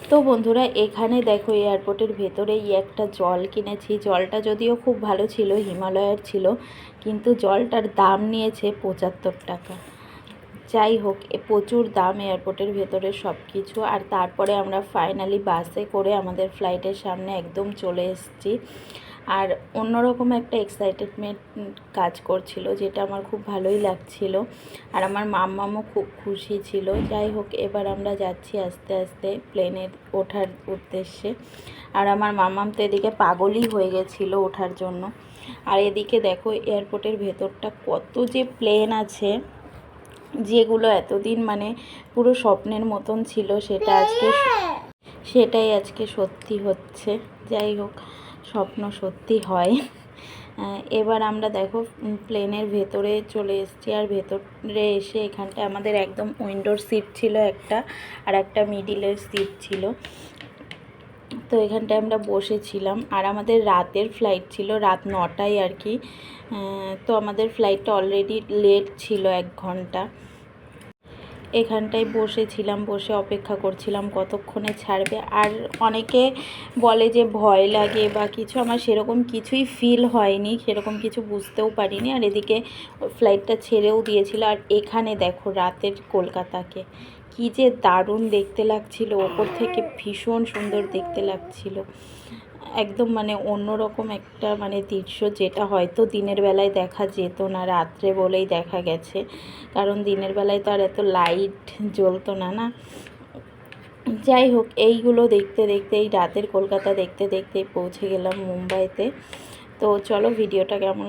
তো বন্ধুরা এখানে দেখো এয়ারপোর্টের ভেতরেই একটা জল কিনেছি। জলটা যদিও খুব ভালো ছিল, হিমালয়ের ছিল, কিন্তু জলটার দাম নিয়েছে 75 টাকা। যাই হোক, প্রচুর দাম এয়ারপোর্টের ভেতরে সব কিছু। আর তারপরে আমরা ফাইনালি বাসে করে আমাদের ফ্লাইটের সামনে একদম চলে এসেছি। আর অন্যরকম একটা এক্সাইটেডমেন্ট কাজ করছিল, যেটা আমার খুব ভালোই লাগছিল। আর আমার মাম্মামও খুব খুশি ছিল। যাই হোক, এবার আমরা যাচ্ছি আস্তে আস্তে প্লেনের ওঠার উদ্দেশ্যে। আর আমার মাম্মাম তো এদিকে পাগলই হয়ে গেছিলো ওঠার জন্য। আর এদিকে দেখো এয়ারপোর্টের ভেতরটা কত যে প্লেন আছে, যেগুলো এতদিন মানে পুরো স্বপ্নের মতন ছিল, সেটাই আজকে সত্যি হচ্ছে। যাই হোক, স্বপ্ন সত্যি হয়। এবার আমরা দেখো প্লেনের ভেতরে চলে এসেছি। আর ভেতরে এসে এখানটায় আমাদের একদম উইন্ডোর সিট ছিল একটা, আর একটা মিডিলের সিট ছিল। তো এখানটায় আমরা বসেছিলাম। আর আমাদের রাতের ফ্লাইট ছিল, রাত 9টায় আর কি। তো আমাদের ফ্লাইটটা অলরেডি লেট ছিল 1 ঘন্টা। এখানটায় বসেছিলাম, বসে অপেক্ষা করছিলাম কতক্ষণে ছাড়বে। আর অনেকে বলে যে ভয় লাগে বা কিছু, আমার সেরকম কিছুই ফিল হয়নি, সেরকম কিছু বুঝতেও পারিনি। আর এদিকে ফ্লাইটটা ছেড়েও দিয়েছিল। আর এখানে দেখো রাতের কলকাতাকে কী যে দারুণ দেখতে লাগছিল, ওপর থেকে ভীষণ সুন্দর দেখতে লাগছিল। একদম মানে অন্যরকম একটা মানে দৃশ্য, যেটা হয়তো দিনের বেলায় দেখা যেত না, রাত্রে বলেই দেখা গেছে। কারণ দিনের বেলায় তো আর এত লাইট জ্বলতো না না। যাই হোক, এইগুলো দেখতে দেখতে, এই রাতের কলকাতা দেখতে দেখতেই পৌঁছে গেলাম মুম্বাইতে। তো চলো, ভিডিওটা কেমন